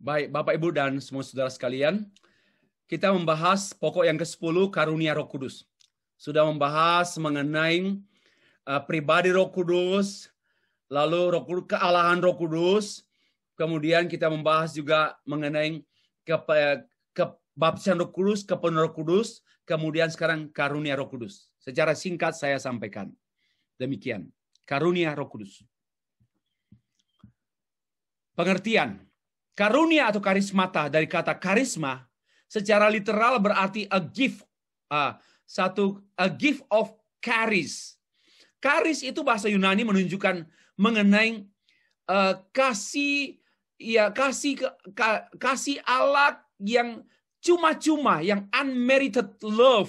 Baik, Bapak, Ibu, dan semua saudara sekalian, kita membahas pokok yang ke-10, karunia Roh Kudus. Sudah membahas mengenai pribadi Roh Kudus, lalu kealahan Roh Kudus. Kemudian kita membahas juga mengenai kebaptisan Roh Kudus, kepenuhan Roh Kudus, kemudian sekarang karunia Roh Kudus. Secara singkat saya sampaikan. Demikian, karunia Roh Kudus. Pengertian. Karunia atau karismata dari kata karisma secara literal berarti a gift, a gift of charis. Charis itu bahasa Yunani menunjukkan mengenai kasih Allah yang cuma-cuma, yang unmerited love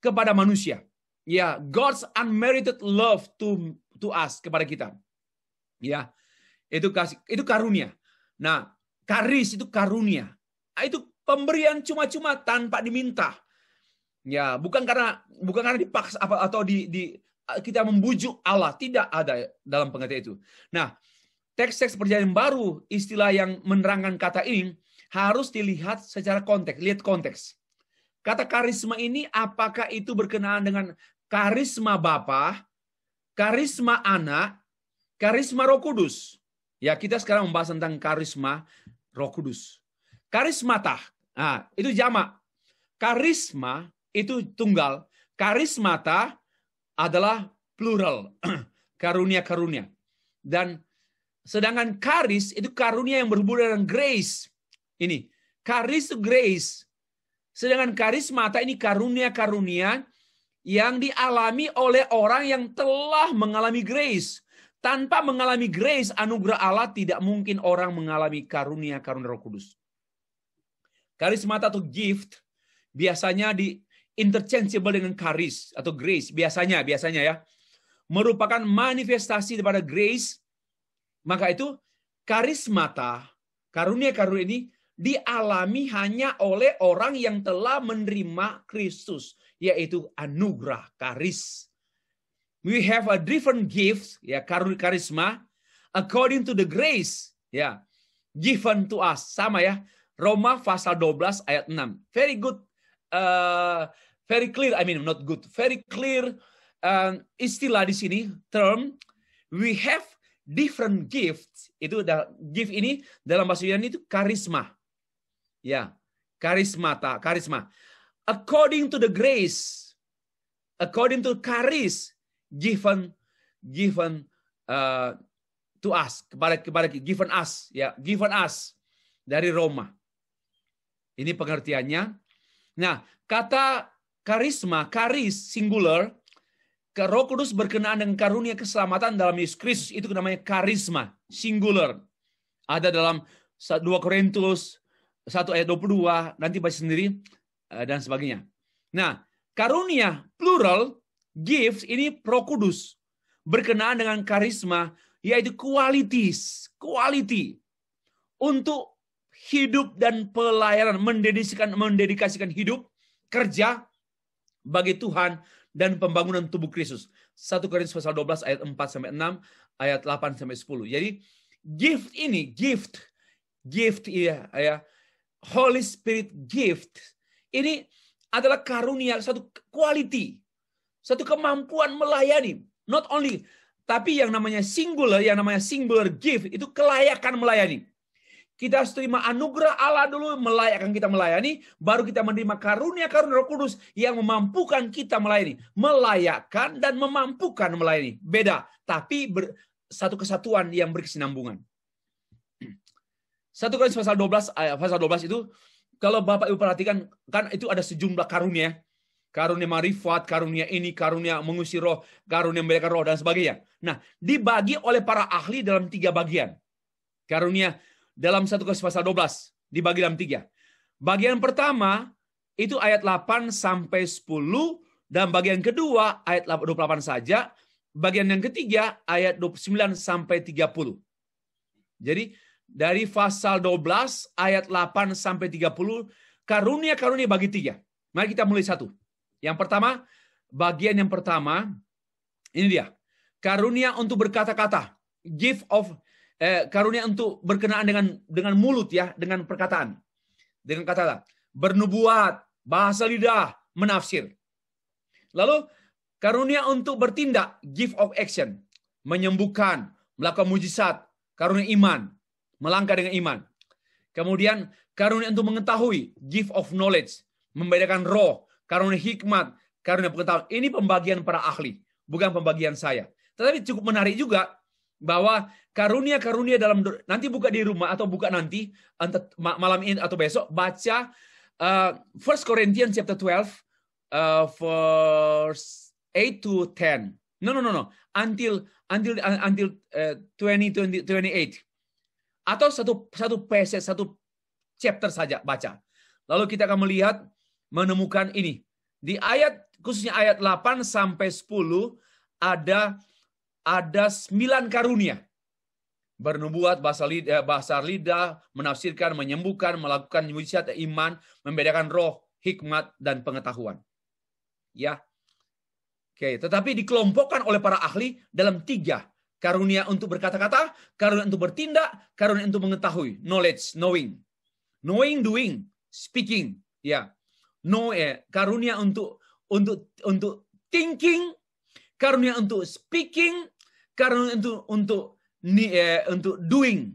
kepada manusia. Ya, God's unmerited love to us, kepada kita. Ya, itu kasih, itu karunia. Nah, karis itu karunia. Itu pemberian cuma-cuma tanpa diminta. Ya, bukan karena dipaksa atau kita membujuk Allah, tidak ada dalam pengertian itu. Nah, teks-teks perjanjian baru, istilah yang menerangkan kata ini harus dilihat secara konteks. Lihat konteks. Kata karisma ini apakah itu berkenaan dengan karisma Bapa, karisma Anak, karisma Roh Kudus? Ya, kita sekarang membahas tentang karisma Roh Kudus. Karismata, nah, itu jamak. Karisma itu tunggal. Karismata adalah plural. Karunia-karunia. Dan sedangkan karis itu karunia yang berhubungan dengan grace. Ini, karis itu grace. Sedangkan karismata ini karunia-karunia yang dialami oleh orang yang telah mengalami grace. Tanpa mengalami grace, anugerah Allah, tidak mungkin orang mengalami karunia-karunia Roh Kudus. Karismata atau gift biasanya interchangeable dengan karis atau grace. Biasanya ya. Merupakan manifestasi daripada grace. Maka itu karismata, karunia-karunia ini dialami hanya oleh orang yang telah menerima Kristus. Yaitu anugerah, karis. We have a different gifts, ya, karisma, according to the grace, ya, given to us. Sama ya, Roma pasal 12 ayat 6. Very good, very clear, not good, very clear istilah di sini, term, we have different gifts. Itu gift ini dalam bahasa Yunani itu karisma. Ya, karismata, karisma. According to the grace, according to charis, given to us, kepada given us, ya, given us dari Roma. Ini pengertiannya. Nah, kata karisma, charis singular, Roh Kudus berkenaan dengan karunia keselamatan dalam Yesus Kristus, itu namanya karisma singular. Ada dalam 2 Korintus 1 ayat 22, nanti baca sendiri dan sebagainya. Nah, karunia plural gifts ini Roh Kudus berkenaan dengan karisma, yaitu quality untuk hidup dan pelayanan, mendedikasikan hidup, kerja bagi Tuhan dan pembangunan tubuh Kristus. 1 Korintus pasal 12 ayat 4 sampai 6, ayat 8 sampai 10. Jadi gift ini, gift ya, Holy Spirit gift ini adalah karunia, satu quality, satu kemampuan melayani. Not only, tapi yang namanya singular gift itu kelayakan melayani. Kita harus terima anugerah Allah dulu, melayakkan kita melayani, baru kita menerima karunia-karunia Roh Kudus yang memampukan kita melayani. Melayakkan dan memampukan melayani. Beda, tapi satu kesatuan yang berkesinambungan. 1 Korintus pasal 12 itu, kalau Bapak Ibu perhatikan, kan itu ada sejumlah karunia. Karunia marifat, karunia ini, karunia mengusir roh, karunia memberikan roh, dan sebagainya. Nah, dibagi oleh para ahli dalam 3 bagian. Karunia dalam 1 Korintus pasal 12, dibagi dalam 3. Bagian pertama, itu ayat 8 sampai 10, dan bagian kedua, ayat 28 saja. Bagian yang ketiga, ayat 29 sampai 30. Jadi, dari pasal 12, ayat 8 sampai 30, karunia-karunia bagi 3. Mari kita mulai satu. Yang pertama, bagian yang pertama, ini dia. Karunia untuk berkata-kata. Gift of karunia untuk berkenaan dengan mulut ya, dengan perkataan. Dengan kata bernubuat, bahasa lidah, menafsir. Lalu karunia untuk bertindak, gift of action, menyembuhkan, melakukan mujizat, karunia iman, melangkah dengan iman. Kemudian karunia untuk mengetahui, gift of knowledge, membedakan roh, karunia hikmat, karunia pengetahuan. Ini pembagian para ahli, bukan pembagian saya. Tetapi cukup menarik juga bahwa karunia-karunia dalam, nanti buka di rumah atau buka nanti malam ini atau besok, baca 1 Corinthians chapter 12 verse 8 to 10. No. Until 28. Atau satu passage, satu chapter saja baca. Lalu kita akan melihat, menemukan ini. Di ayat, khususnya ayat 8 sampai 10, ada 9 karunia. Bernubuat, bahasa lidah, menafsirkan, menyembuhkan, melakukan mujizat, iman, membedakan roh, hikmat, dan pengetahuan. Ya. Oke, tetapi dikelompokkan oleh para ahli dalam 3. Karunia untuk berkata-kata, karunia untuk bertindak, karunia untuk mengetahui, knowledge, knowing. Knowing, doing, speaking. Ya. Karunia untuk thinking, karunia untuk speaking, karunia untuk doing.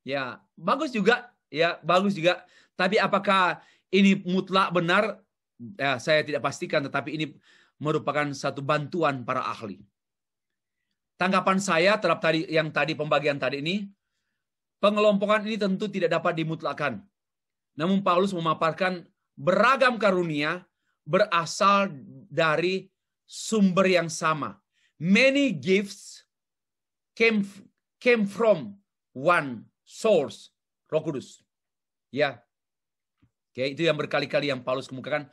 Ya, bagus juga, ya, bagus juga. Tapi apakah ini mutlak benar? Ya, saya tidak pastikan, tetapi ini merupakan satu bantuan para ahli. Tanggapan saya terhadap pembagian tadi ini, pengelompokan ini tentu tidak dapat dimutlakkan. Namun Paulus memaparkan beragam karunia berasal dari sumber yang sama. Many gifts came from one source, Roh Kudus. Ya. Oke, itu yang berkali-kali yang Paulus kemukakan.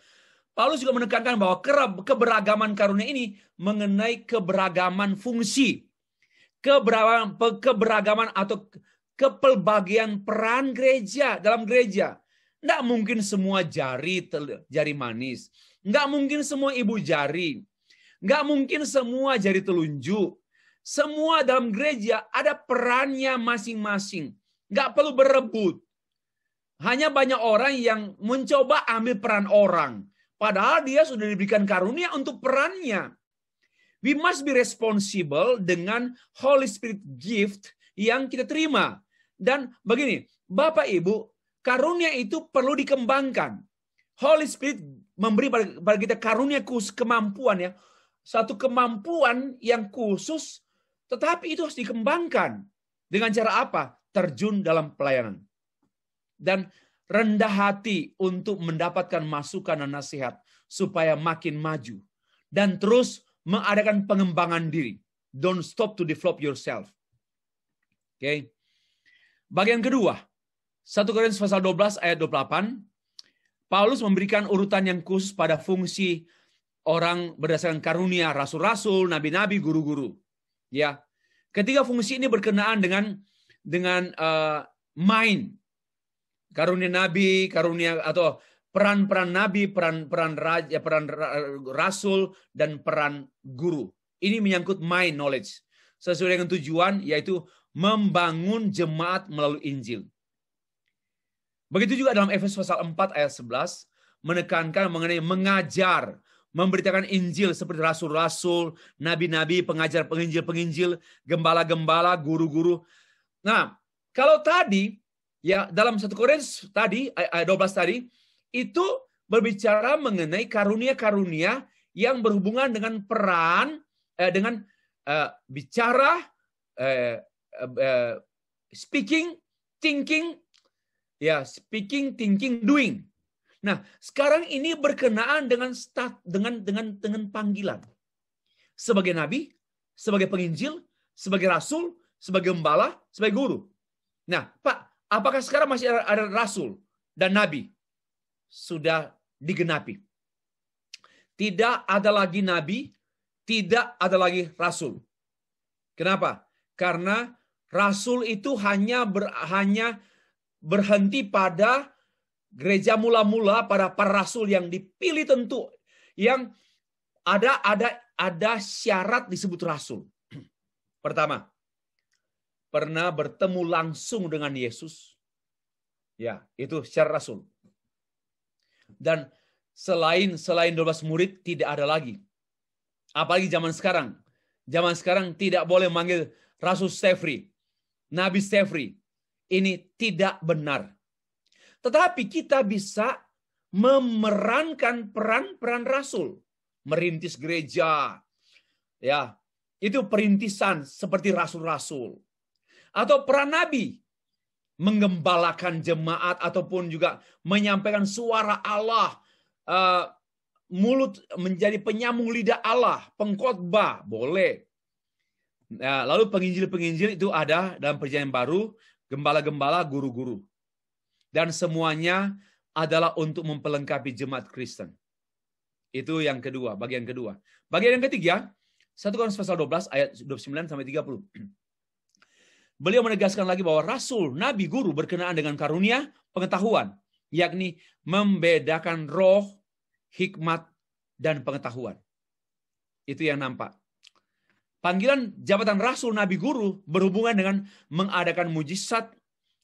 Paulus juga menekankan bahwa keberagaman karunia ini mengenai keberagaman fungsi, keberagaman atau kepelbagian peran gereja dalam gereja. Nggak mungkin semua jari manis. Nggak mungkin semua ibu jari. Nggak mungkin semua jari telunjuk. Semua dalam gereja ada perannya masing-masing. Nggak perlu berebut. Hanya banyak orang yang mencoba ambil peran orang. Padahal dia sudah diberikan karunia untuk perannya. We must be responsible dengan Holy Spirit gift yang kita terima. Dan begini, Bapak Ibu, karunia itu perlu dikembangkan. Holy Spirit memberi pada kita karunia khusus, kemampuan ya. Satu kemampuan yang khusus, tetapi itu harus dikembangkan. Dengan cara apa? Terjun dalam pelayanan. Dan rendah hati untuk mendapatkan masukan dan nasihat supaya makin maju. Dan terus mengadakan pengembangan diri. Don't stop to develop yourself. Oke. Bagian kedua, 1 Korintus pasal 12 ayat 28, Paulus memberikan urutan yang khusus pada fungsi orang berdasarkan karunia, rasul-rasul, nabi-nabi, guru-guru. Ya. Ketiga fungsi ini berkenaan dengan mind. Karunia nabi, karunia atau peran-peran nabi, peran raja, peran rasul, dan peran guru. Ini menyangkut mind knowledge. Sesuai dengan tujuan, yaitu membangun jemaat melalui Injil. Begitu juga dalam Efesus pasal 4 ayat 11, menekankan mengenai mengajar, memberitakan Injil seperti rasul-rasul, nabi-nabi, pengajar-penginjil, gembala-gembala, guru-guru. Nah, kalau tadi, ya dalam 1 Korintus tadi, ayat 12 tadi, itu berbicara mengenai karunia-karunia yang berhubungan dengan peran, bicara, speaking, thinking, ya speaking, thinking, doing. Nah, sekarang ini berkenaan dengan panggilan. Sebagai nabi, sebagai penginjil, sebagai rasul, sebagai gembala, sebagai guru. Nah, Pak, apakah sekarang masih ada rasul dan nabi? Sudah digenapi. Tidak ada lagi nabi, tidak ada lagi rasul. Kenapa? Karena rasul itu hanya berhenti pada gereja mula-mula, pada para rasul yang dipilih tentu, yang ada syarat disebut rasul. Pertama, pernah bertemu langsung dengan Yesus? Ya, itu secara rasul. Dan selain 12 murid tidak ada lagi. Apalagi zaman sekarang. Zaman sekarang tidak boleh manggil Rasul Stefri, Nabi Stefri. Ini tidak benar. Tetapi kita bisa memerankan peran-peran rasul. Merintis gereja. Ya, itu perintisan seperti rasul-rasul. Atau peran nabi. Menggembalakan jemaat ataupun juga menyampaikan suara Allah. Mulut menjadi penyambung lidah Allah, pengkhotbah boleh. Nah, lalu penginjil-penginjil itu ada dalam Perjanjian Baru, gembala-gembala, guru-guru. Dan semuanya adalah untuk memperlengkapi jemaat Kristen. Itu yang kedua, bagian kedua. Bagian yang ketiga, 1 Korintus pasal 12 ayat 29 sampai 30. Beliau menegaskan lagi bahwa rasul, nabi, guru berkenaan dengan karunia pengetahuan, yakni membedakan roh, hikmat, dan pengetahuan. Itu yang nampak. Panggilan jabatan rasul, nabi, guru berhubungan dengan mengadakan mujizat,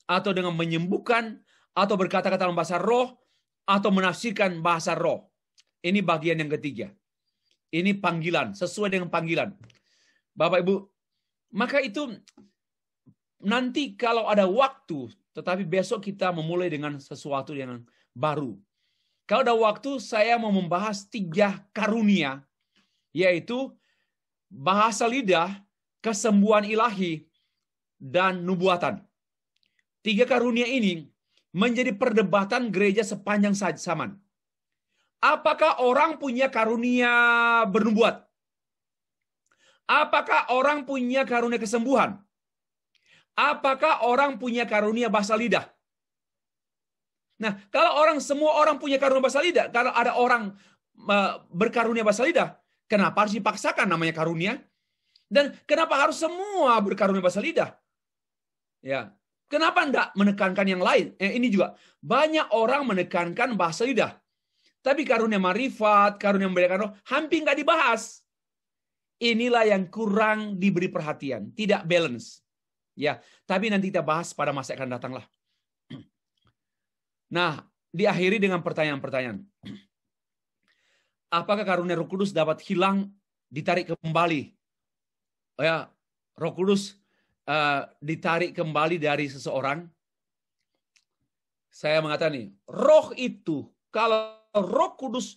atau dengan menyembuhkan, atau berkata-kata dalam bahasa roh, atau menafsirkan bahasa roh. Ini bagian yang ketiga. Ini panggilan, sesuai dengan panggilan. Bapak Ibu, maka itu nanti kalau ada waktu, tetapi besok kita memulai dengan sesuatu yang baru. Kalau ada waktu, saya mau membahas 3 karunia, yaitu bahasa lidah, kesembuhan ilahi, dan nubuatan. 3 karunia ini menjadi perdebatan gereja sepanjang zaman. Apakah orang punya karunia bernubuat? Apakah orang punya karunia kesembuhan? Apakah orang punya karunia bahasa lidah? Nah, kalau semua orang punya karunia bahasa lidah, kalau ada orang berkarunia bahasa lidah, kenapa harus dipaksakan namanya karunia? Dan kenapa harus semua berkarunia bahasa lidah? Ya, kenapa enggak menekankan yang lain? Ini juga banyak orang menekankan bahasa lidah, tapi karunia marifat, karunia membedakan roh, hampir enggak dibahas. Inilah yang kurang diberi perhatian, tidak balance. Ya, tapi nanti kita bahas pada masa akan datanglah. Nah, diakhiri dengan pertanyaan-pertanyaan. Apakah karunia Roh Kudus dapat hilang, ditarik kembali? Ya, Roh Kudus ditarik kembali dari seseorang. Saya mengatakan nih, roh itu, kalau Roh Kudus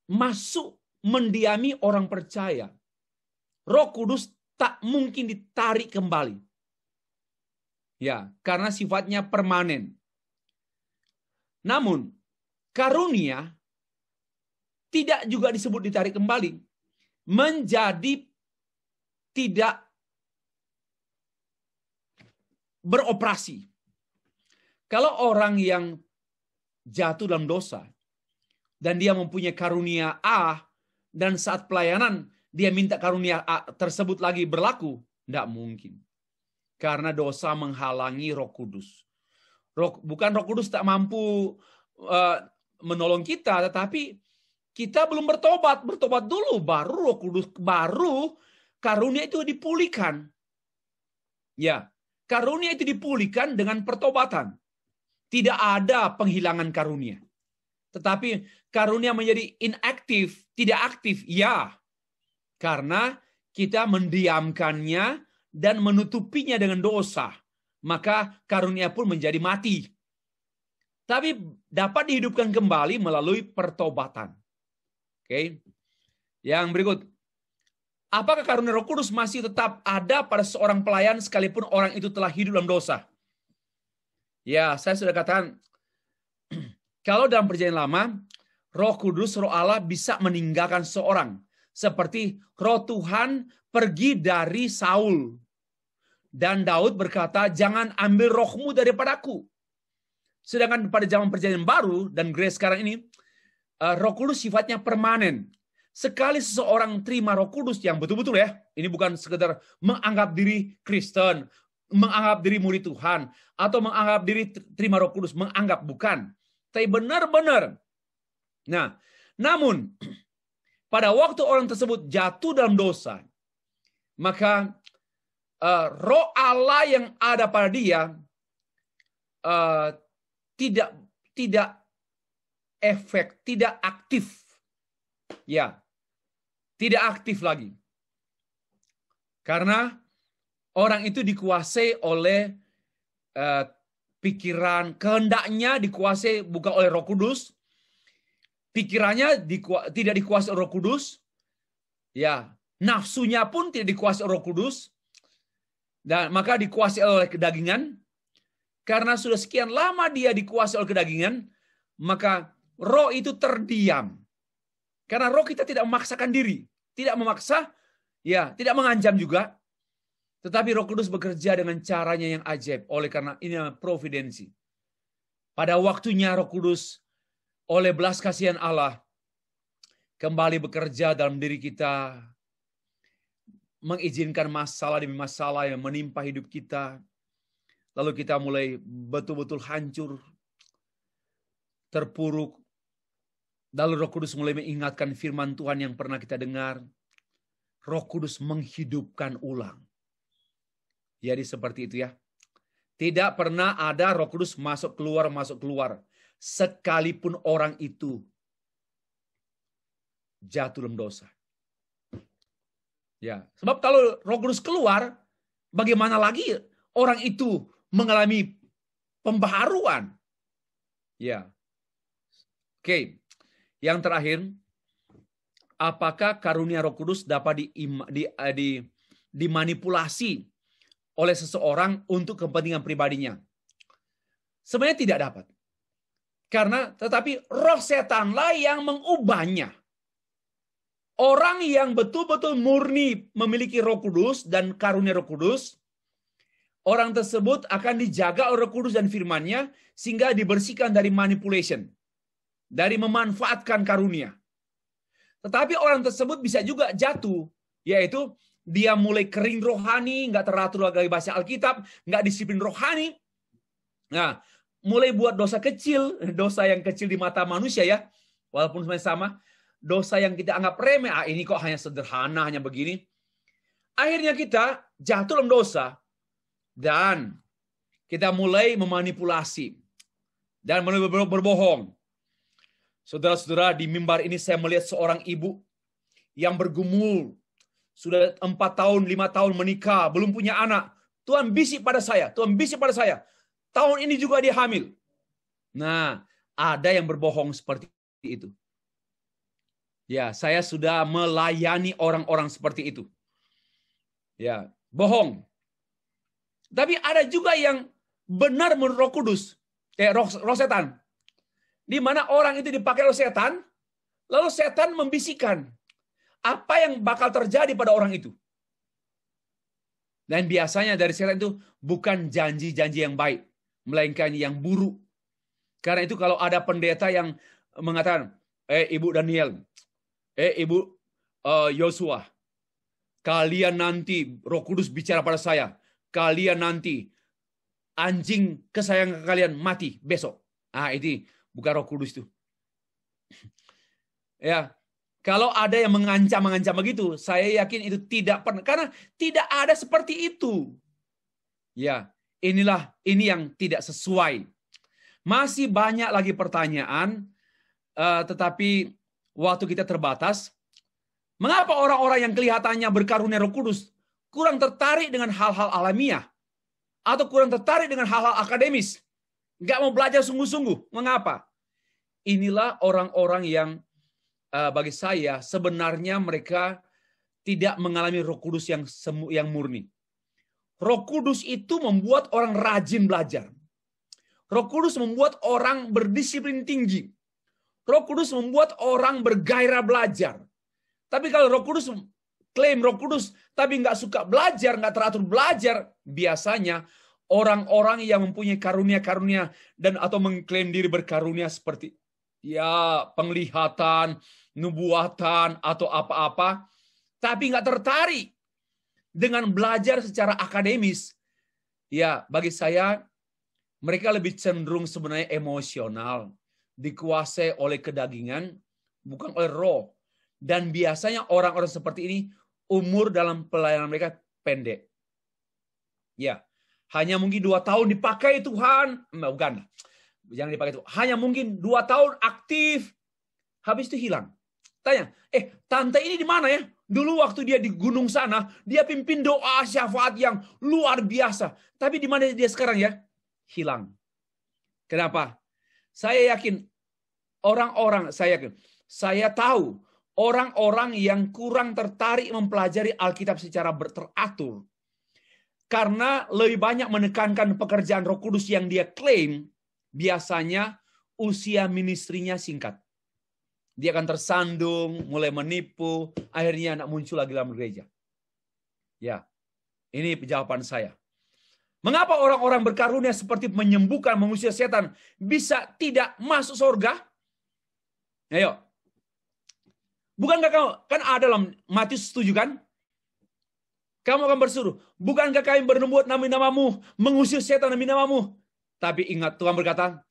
masuk mendiami orang percaya, Roh Kudus tak mungkin ditarik kembali. Ya, karena sifatnya permanen. Namun, karunia tidak juga disebut ditarik kembali. Menjadi tidak beroperasi. Kalau orang yang jatuh dalam dosa, dan dia mempunyai karunia A, dan saat pelayanan dia minta karunia A tersebut lagi berlaku, tidak mungkin. Karena dosa menghalangi Roh Kudus. Bukan Roh Kudus tak mampu menolong kita, tetapi kita belum bertobat. Bertobat dulu, baru Roh Kudus, baru karunia itu dipulihkan. Ya, karunia itu dipulihkan dengan pertobatan. Tidak ada penghilangan karunia. Tetapi karunia menjadi inaktif, tidak aktif, ya. Karena kita mendiamkannya dan menutupinya dengan dosa. Maka karunia pun menjadi mati. Tapi dapat dihidupkan kembali melalui pertobatan. Oke. Yang berikut. Apakah karunia Roh Kudus masih tetap ada pada seorang pelayan sekalipun orang itu telah hidup dalam dosa? Ya, saya sudah katakan, kalau dalam Perjanjian Lama, Roh Kudus, Roh Allah bisa meninggalkan seorang. Seperti Roh Tuhan pergi dari Saul. Dan Daud berkata, jangan ambil rohmu daripadaku. Sedangkan pada zaman Perjanjian Baru dan gereja sekarang ini, Roh Kudus sifatnya permanen. Sekali seseorang terima Roh Kudus yang betul-betul ya, ini bukan sekedar menganggap diri Kristen, menganggap diri murid Tuhan, atau menganggap diri terima Roh Kudus, menganggap bukan. Tapi benar-benar. Nah, namun pada waktu orang tersebut jatuh dalam dosa, maka roh Allah yang ada pada dia tidak efek, tidak aktif. Ya, tidak aktif lagi. Karena orang itu dikuasai oleh pikiran, kehendaknya dikuasai bukan oleh Roh Kudus, pikirannya tidak dikuasai oleh Roh Kudus, ya, nafsunya pun tidak dikuasai oleh Roh Kudus, dan maka dikuasai oleh kedagingan. Karena sudah sekian lama dia dikuasai oleh kedagingan, maka roh itu terdiam. Karena roh kita tidak memaksakan diri, tidak memaksa, ya, tidak mengancam juga. Tetapi Roh Kudus bekerja dengan caranya yang ajaib. Oleh karena ini providensi. Pada waktunya Roh Kudus oleh belas kasihan Allah kembali bekerja dalam diri kita, mengizinkan masalah demi masalah yang menimpa hidup kita. Lalu kita mulai betul-betul hancur, terpuruk. Lalu Roh Kudus mulai mengingatkan firman Tuhan yang pernah kita dengar. Roh Kudus menghidupkan ulang. Jadi seperti itu ya. Tidak pernah ada Roh Kudus masuk keluar. Sekalipun orang itu jatuh dalam dosa. Ya, sebab kalau Roh Kudus keluar, bagaimana lagi orang itu mengalami pembaharuan? Ya. Oke. Yang terakhir, apakah karunia Roh Kudus dapat dimanipulasi oleh seseorang untuk kepentingan pribadinya? Sebenarnya tidak dapat. Tetapi roh setanlah yang mengubahnya. Orang yang betul-betul murni memiliki Roh Kudus dan karunia Roh Kudus, orang tersebut akan dijaga oleh Roh Kudus dan firman-Nya sehingga dibersihkan dari manipulation, dari memanfaatkan karunia. Tetapi orang tersebut bisa juga jatuh, yaitu dia mulai kering rohani, nggak teratur lagi baca Alkitab, nggak disiplin rohani. Nah, mulai buat dosa kecil, dosa yang kecil di mata manusia ya, walaupun sama, dosa yang kita anggap remeh, ini kok hanya sederhana, hanya begini. Akhirnya kita jatuh dalam dosa, dan kita mulai memanipulasi, dan mulai berbohong. Saudara-saudara, di mimbar ini saya melihat seorang ibu yang bergumul, sudah 4 tahun, 5 tahun menikah, belum punya anak. Tuhan bisik pada saya, tahun ini juga dia hamil. Nah, ada yang berbohong seperti itu. Ya, saya sudah melayani orang-orang seperti itu. Ya, bohong. Tapi ada juga yang benar menurut Roh Kudus, roh setan. Di mana orang itu dipakai oleh setan, lalu setan membisikkan apa yang bakal terjadi pada orang itu. Dan biasanya dari setan itu bukan janji-janji yang baik, melainkan yang buruk. Karena itu kalau ada pendeta yang mengatakan, Ibu Daniel, Ibu Yosua, kalian nanti Roh Kudus bicara pada saya, kalian nanti anjing kesayangan kalian mati besok. Itu bukan Roh Kudus itu. Ya, kalau ada yang mengancam begitu, saya yakin itu tidak pernah, karena tidak ada seperti itu. Ya, ini yang tidak sesuai. Masih banyak lagi pertanyaan, tetapi waktu kita terbatas. Mengapa orang-orang yang kelihatannya berkarunia Roh Kudus kurang tertarik dengan hal-hal alamiah? Atau kurang tertarik dengan hal-hal akademis? Nggak mau belajar sungguh-sungguh. Mengapa? Inilah orang-orang yang bagi saya sebenarnya mereka tidak mengalami Roh Kudus yang murni. Roh Kudus itu membuat orang rajin belajar. Roh Kudus membuat orang berdisiplin tinggi. Roh Kudus membuat orang bergairah belajar. Tapi kalau Roh Kudus klaim Roh Kudus, tapi nggak suka belajar, nggak teratur belajar, biasanya orang-orang yang mempunyai karunia-karunia dan atau mengklaim diri berkarunia seperti ya penglihatan, nubuatan atau apa-apa, tapi nggak tertarik dengan belajar secara akademis. Ya, bagi saya mereka lebih cenderung sebenarnya emosional, dikuasai oleh kedagingan, bukan oleh roh. Dan biasanya orang-orang seperti ini umur dalam pelayanan mereka pendek. Ya, hanya mungkin 2 tahun dipakai Tuhan. Bukan, jangan dipakai Tuhan. Hanya mungkin 2 tahun aktif, habis itu hilang. Tanya, tante ini di mana ya? Dulu waktu dia di gunung sana, dia pimpin doa syafaat yang luar biasa. Tapi di mana dia sekarang ya? Hilang. Kenapa? Saya yakin saya tahu orang-orang yang kurang tertarik mempelajari Alkitab secara teratur. Karena lebih banyak menekankan pekerjaan Roh Kudus yang dia klaim, biasanya usia ministrinya singkat. Dia akan tersandung, mulai menipu, akhirnya anak muncul lagi dalam gereja. Ya, ini jawaban saya. Mengapa orang-orang berkarunia seperti menyembuhkan, mengusir setan bisa tidak masuk surga? Ayo. Bukankah kamu, kan ada dalam Matius 7 kan? Kamu akan bersuruh, bukankah kami bernubuat namamu, mengusir setan demi namamu? Tapi ingat, Tuhan berkata,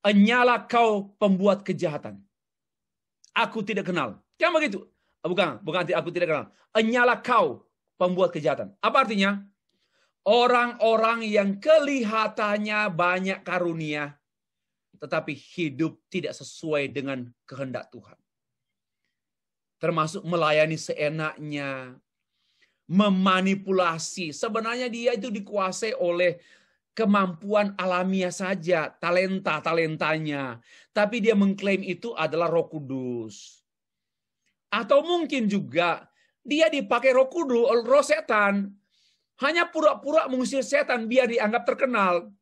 "Enyalah kau pembuat kejahatan. Aku tidak kenal." Kan begitu? Bukan aku tidak kenal. Enyalah kau pembuat kejahatan. Apa artinya? Orang-orang yang kelihatannya banyak karunia, tetapi hidup tidak sesuai dengan kehendak Tuhan. Termasuk melayani seenaknya, memanipulasi. Sebenarnya dia itu dikuasai oleh kemampuan alamiah saja, talentanya. Tapi dia mengklaim itu adalah Roh Kudus. Atau mungkin juga dia dipakai Roh Kudus, roh setan, hanya pura-pura mengusir setan biar dianggap terkenal.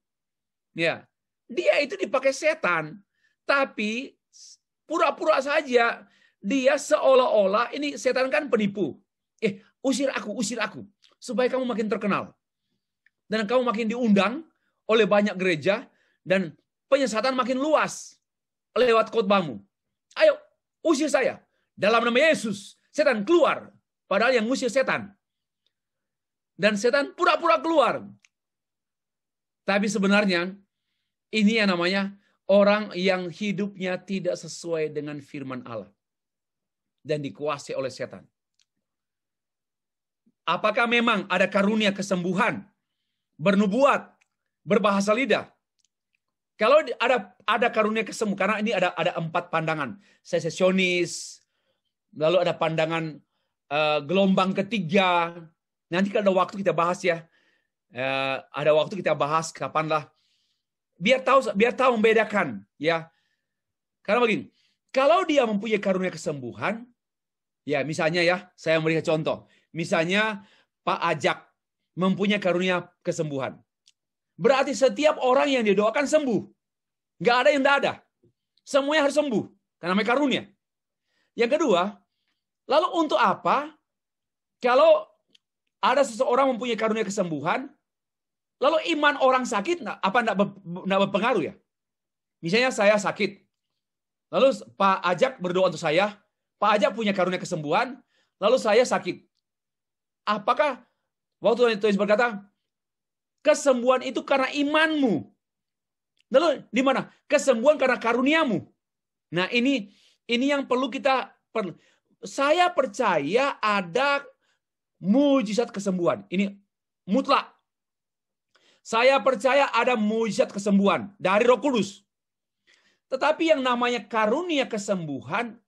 Ya, dia itu dipakai setan, tapi pura-pura saja dia seolah-olah ini setan kan penipu. Usir aku, supaya kamu makin terkenal. Dan kamu makin diundang oleh banyak gereja, dan penyesatan makin luas lewat khotbahmu. Ayo, usir saya. Dalam nama Yesus, setan keluar. Padahal yang ngusir setan. Dan setan pura-pura keluar. Tapi sebenarnya, ini yang namanya orang yang hidupnya tidak sesuai dengan firman Allah. Dan dikuasai oleh setan. Apakah memang ada karunia kesembuhan, bernubuat, berbahasa lidah? Kalau ada karunia kesembuhan, karena ini ada 4 pandangan. Sesesionis, lalu ada pandangan gelombang ketiga. Nanti kalau ada waktu kita bahas ya. Ada waktu kita bahas kapanlah. Biar tahu membedakan ya. Karena begini, kalau dia mempunyai karunia kesembuhan, ya misalnya ya, saya memberikan contoh. Misalnya Pak Ajak mempunyai karunia kesembuhan. Berarti setiap orang yang dia doakan sembuh. Nggak ada yang tidak ada. Semuanya harus sembuh. Karena namanya karunia. Yang kedua, lalu untuk apa kalau ada seseorang mempunyai karunia kesembuhan, lalu iman orang sakit, apa enggak berpengaruh ya? Misalnya saya sakit, lalu Pak Ajak berdoa untuk saya, Pak Ajak punya karunia kesembuhan, lalu saya sakit. Apakah waktu Yesus berkata, kesembuhan itu karena imanmu? Lalu di mana? Kesembuhan karena karuniamu. Nah ini yang perlu saya percaya ada mujizat kesembuhan. Ini mutlak. Saya percaya ada mujizat kesembuhan dari Roh Kudus. Tetapi yang namanya karunia kesembuhan,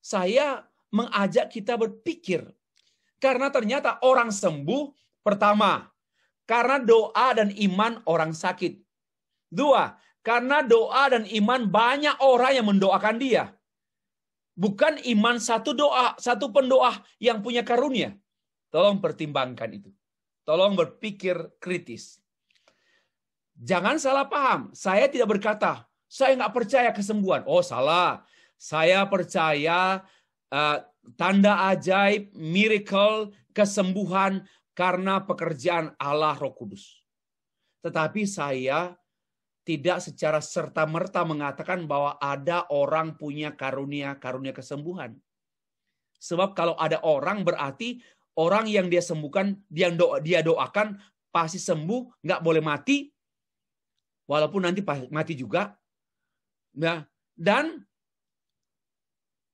saya mengajak kita berpikir. Karena ternyata orang sembuh, pertama, karena doa dan iman orang sakit. 2, karena doa dan iman banyak orang yang mendoakan dia. Bukan iman satu pendoa yang punya karunia. Tolong pertimbangkan itu. Tolong berpikir kritis. Jangan salah paham. Saya tidak berkata, saya nggak percaya kesembuhan. Oh salah. Saya percaya tanda ajaib, miracle, kesembuhan karena pekerjaan Allah Roh Kudus. Tetapi saya tidak secara serta-merta mengatakan bahwa ada orang punya karunia kesembuhan. Sebab kalau ada orang berarti orang yang dia sembuhkan, dia doakan pasti sembuh, nggak boleh mati, walaupun nanti mati juga. Nah, dan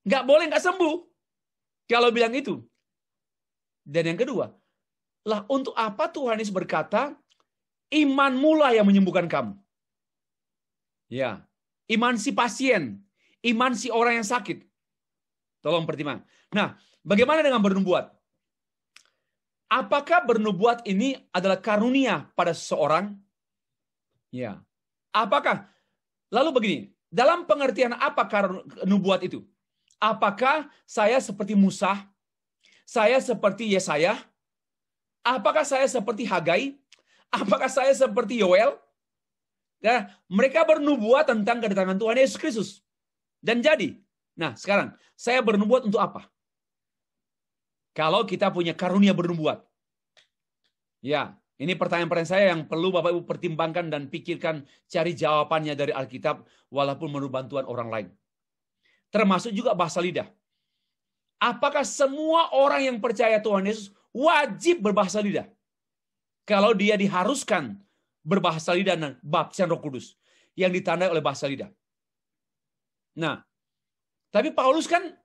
nggak boleh nggak sembuh kalau bilang itu. Dan yang kedua, Lah untuk apa Tuhan Yesus berkata, imanmu lah yang menyembuhkan kamu. Ya, iman si pasien, iman si orang yang sakit. Tolong pertimbangkan. Nah, bagaimana dengan bernubuat? Apakah bernubuat ini adalah karunia pada seseorang? Ya. Apakah? Lalu begini, dalam pengertian apa nubuat itu? Apakah saya seperti Musa? Saya seperti Yesaya? Apakah saya seperti Hagai? Apakah saya seperti Yoel? Ya, mereka bernubuat tentang kedatangan Tuhan Yesus Kristus. Dan jadi, nah sekarang, saya bernubuat untuk apa? Kalau kita punya karunia bernubuat. Ya, ini pertanyaan-pertanyaan saya yang perlu Bapak Ibu pertimbangkan dan pikirkan, cari jawabannya dari Alkitab, walaupun menurut bantuan orang lain. Termasuk juga bahasa lidah. Apakah semua orang yang percaya Tuhan Yesus wajib berbahasa lidah? Kalau dia diharuskan berbahasa lidah dan baptisan Roh Kudus yang ditandai oleh bahasa lidah. Nah, tapi Paulus kan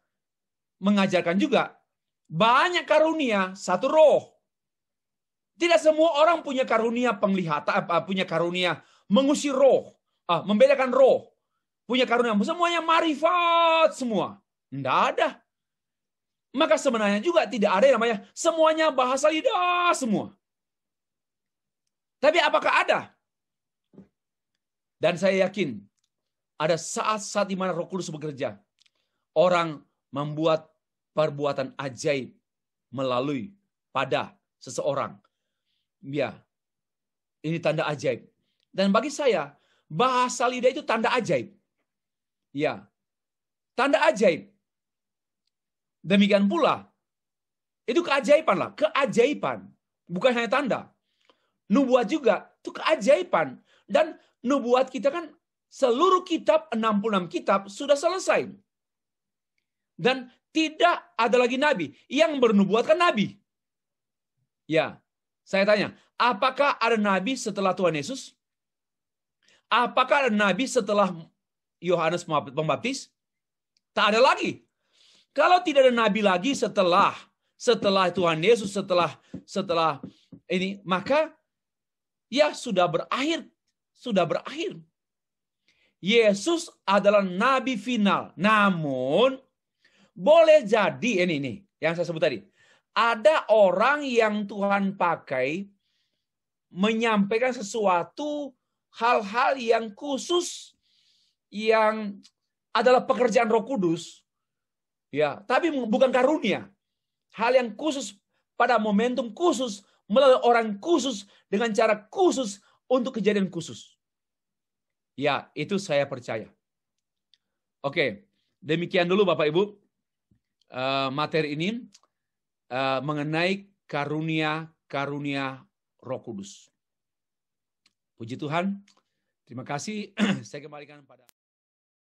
mengajarkan juga banyak karunia, satu roh. Tidak semua orang punya karunia penglihatan, punya karunia mengusir roh, membedakan roh. Punya karunia, semuanya marifat semua. Tidak ada. Maka sebenarnya juga tidak ada yang namanya semuanya bahasa lidah semua. Tapi apakah ada? Dan saya yakin ada saat-saat di mana Roh Kudus bekerja. Orang membuat perbuatan ajaib melalui pada seseorang. Ya, ini tanda ajaib. Dan bagi saya, bahasa lidah itu tanda ajaib. Ya, tanda ajaib. Demikian pula, itu keajaiban lah, keajaiban. Bukan hanya tanda. Nubuat juga, itu keajaiban. Dan nubuat kita kan seluruh kitab, 66 kitab, sudah selesai. Dan tidak ada lagi nabi. Yang bernubuat kan nabi. Ya, saya tanya, apakah ada nabi setelah Tuhan Yesus? Apakah ada nabi setelah Yohanes Pembaptis? Tak ada lagi. Kalau tidak ada nabi lagi setelah Tuhan Yesus, setelah ini, maka ya sudah berakhir. Sudah berakhir. Yesus adalah nabi final. Namun, boleh jadi, ini yang saya sebut tadi. Ada orang yang Tuhan pakai menyampaikan sesuatu, hal-hal yang khusus, yang adalah pekerjaan Roh Kudus. Ya, tapi bukan karunia. Hal yang khusus pada momentum khusus, melalui orang khusus, dengan cara khusus, untuk kejadian khusus. Ya, itu saya percaya. Oke, demikian dulu Bapak Ibu materi ini mengenai karunia Roh Kudus. Puji Tuhan. Terima kasih. Saya kembalikan pada